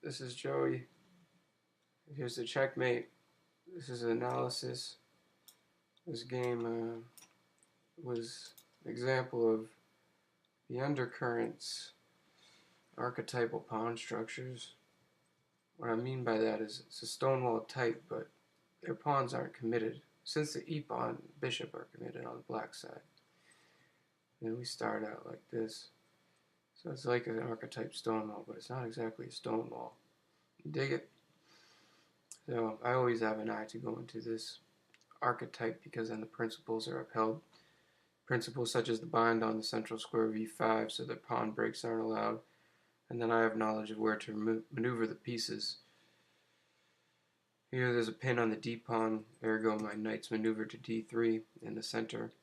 This is Joey. Here's the checkmate. This is an analysis. This game was an example of the undercurrents, archetypal pawn structures. What I mean by that is it's a stonewall type, but their pawns aren't committed. Since the e-pawn and bishop are committed on the black side. And we start out like this. So it's like an archetype stonewall, but it's not exactly a stonewall. You dig it? So I always have an eye to go into this archetype because then the principles are upheld. Principles such as the bind on the central square of e5 so that pawn breaks aren't allowed. And then I have knowledge of where to maneuver the pieces. Here there's a pin on the d pawn, ergo my knight's maneuvered to d3 in the center,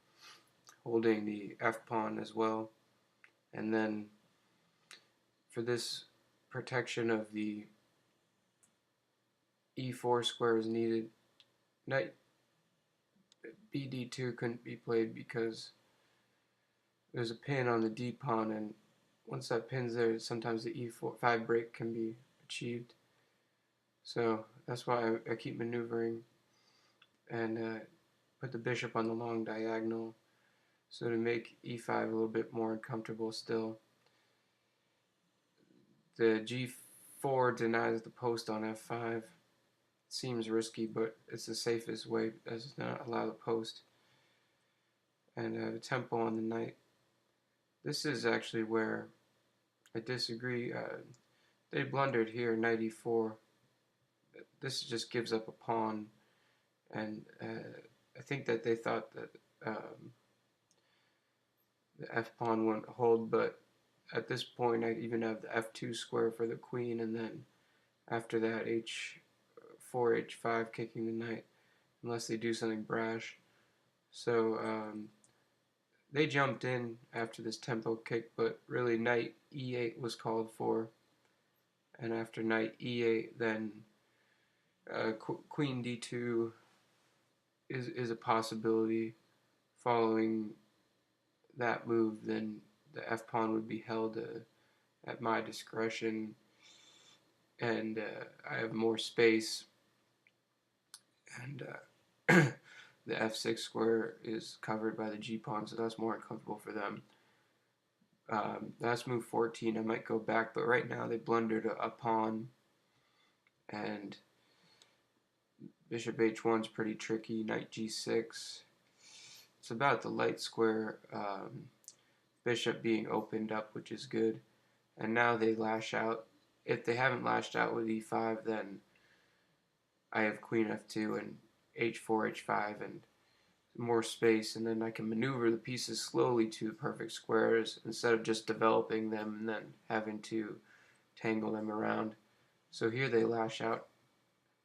holding the f pawn as well. And then for this protection of the e4 square is needed. Knight bd2 couldn't be played because there's a pin on the d pawn, and once that pin's there, sometimes the e5 break can be achieved. So that's why I keep maneuvering and put the bishop on the long diagonal, so to make e5 a little bit more uncomfortable still. The g4 denies the post on f5. It seems risky, but it's the safest way, does not allow the post. And the tempo on the knight. This is actually where I disagree. They blundered here, knight e4. This just gives up a pawn, and I think that they thought that the f pawn wouldn't hold, but at this point I even have the f2 square for the queen, and then after that h4, h5 kicking the knight, unless they do something brash. So they jumped in after this tempo kick, but really knight e8 was called for, and after knight e8 then queen d2 is a possibility. Following that move, then the f pawn would be held at my discretion, and I have more space, and the f6 square is covered by the g pawn, so that's more uncomfortable for them. That's move 14. I might go back, but right now they blundered a pawn, and bishop h1 is pretty tricky. Knight g6. It's about the light square bishop being opened up, which is good. And now they lash out. If they haven't lashed out with e5, then I have queen f2 and h4, h5, and more space, and then I can maneuver the pieces slowly to perfect squares instead of just developing them and then having to tangle them around. So here they lash out,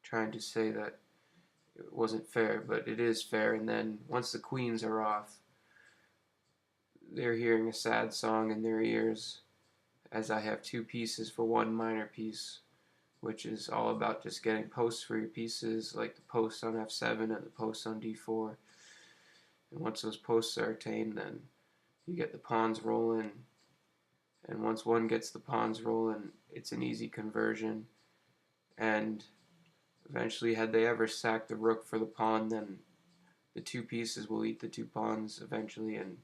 trying to say that it wasn't fair, but it is fair. And then once the queens are off, they're hearing a sad song in their ears, as I have two pieces for one minor piece, which is all about just getting posts for your pieces, like the post on f7 and the post on d4. And once those posts are attained, then you get the pawns rolling. And once one gets the pawns rolling, it's an easy conversion. And eventually, had they ever sacked the rook for the pawn, then the two pieces will eat the two pawns eventually, and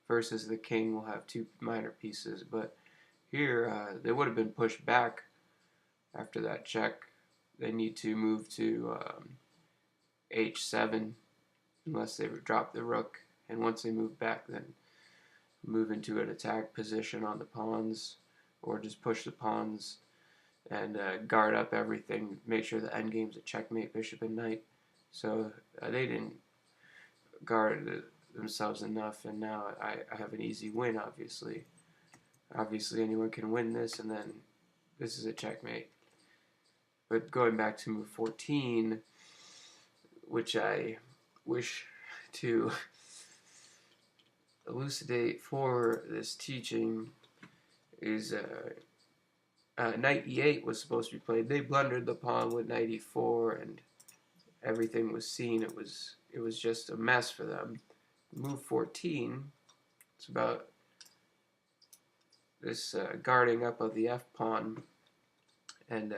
versus the king will have two minor pieces. But here, they would have been pushed back after that check. They need to move to h7 unless they drop the rook, and once they move back, then move into an attack position on the pawns, or just push the pawns and guard up everything, make sure the endgame's a checkmate, bishop and knight. So they didn't guard themselves enough, and now I have an easy win, obviously. Obviously anyone can win this, and then this is a checkmate. But going back to move 14, which I wish to elucidate for this teaching, is knight e8 was supposed to be played. They blundered the pawn with knight e4, and everything was seen. It was just a mess for them. Move 14, it's about this guarding up of the f pawn, And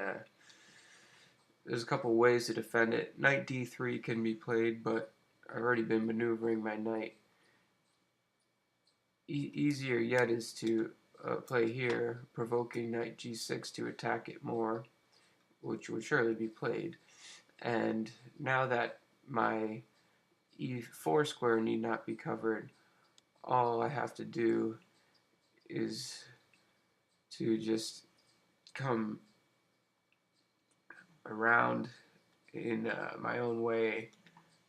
there's a couple ways to defend it. Knight d3 can be played, but I've already been maneuvering my knight. Easier yet is to play here, provoking knight g6 to attack it more, which would surely be played. And now that my e4 square need not be covered, all I have to do is to just come around in my own way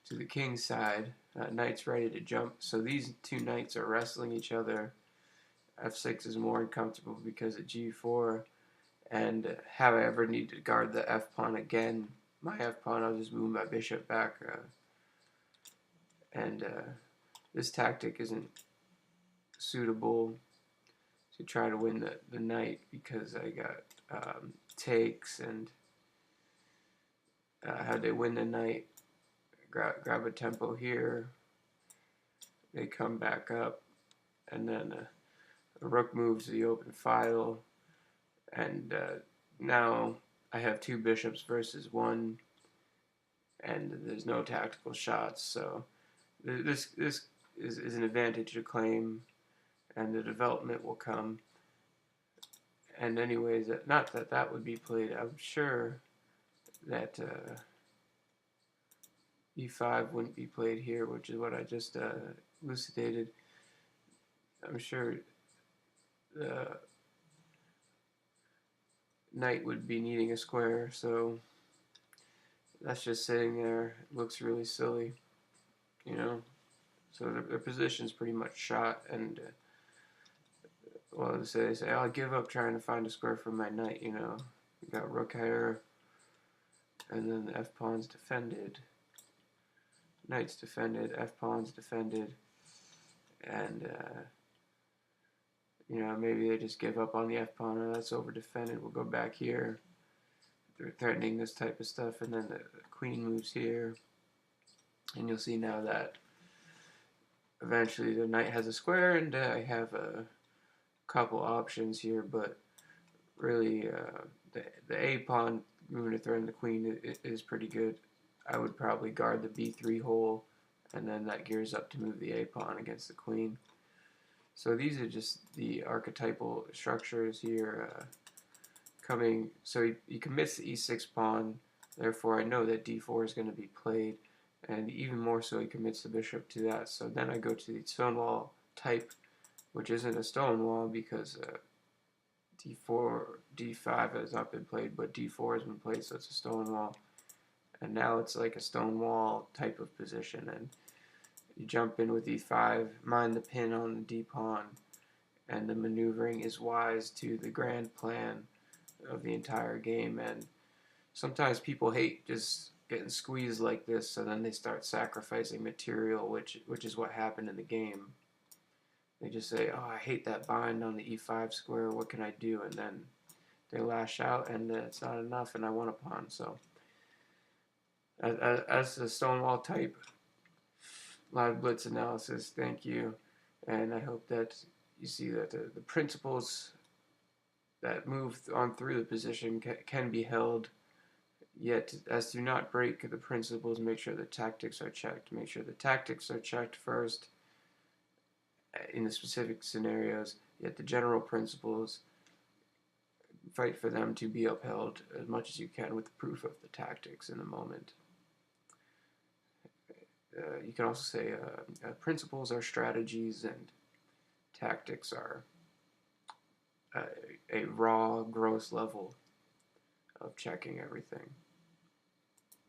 to the king's side. Knight's ready to jump. So these two knights are wrestling each other. f6 is more uncomfortable because of g4. And have I ever need to guard the f-pawn again, my f-pawn, I'll just move my bishop back. And this tactic isn't suitable to try to win the knight because I got takes, and how they win the knight, grab a tempo here, they come back up, and then the rook moves to the open file, and now I have two bishops versus one, and there's no tactical shots, so this is an advantage to claim, and the development will come. And anyways, not that that would be played, I'm sure that e5 wouldn't be played here, which is what I just elucidated. I'm sure the knight would be needing a square, so that's just sitting there. It looks really silly, you know. So their position's pretty much shot, and well, they say, I'll give up trying to find a square for my knight, you know. We got rook here, and then the f-pawn's defended. Knight's defended, f-pawn's defended, and you know, maybe they just give up on the f-pawn, or that's over-defended, we'll go back here. They're threatening this type of stuff, and then the queen moves here, and you'll see now that eventually the knight has a square, and I have a couple options here, but really the a-pawn moving to threaten the queen is pretty good. I would probably guard the b3 hole, and then that gears up to move the a-pawn against the queen. So these are just the archetypal structures here coming. So he commits the e6 pawn, therefore I know that d4 is going to be played, and even more so he commits the bishop to that. So then I go to the stonewall type, which isn't a stonewall because d4, d5 has not been played, but d4 has been played, so it's a stonewall. And now it's like a stonewall type of position, and you jump in with e5, mind the pin on the d-pawn, and the maneuvering is wise to the grand plan of the entire game. And sometimes people hate just getting squeezed like this, so then they start sacrificing material, which is what happened in the game. They just say, oh, I hate that bind on the e5 square, what can I do? And then they lash out, and it's not enough, and I won a pawn. So as a stonewall type, live blitz analysis, thank you. And I hope that you see that the principles that move on through the position can be held, yet as do not break the principles. Make sure the tactics are checked. Make sure the tactics are checked first in the specific scenarios, yet the general principles, fight for them to be upheld as much as you can with the proof of the tactics in the moment. You can also say principles are strategies, and tactics are a raw, gross level of checking everything.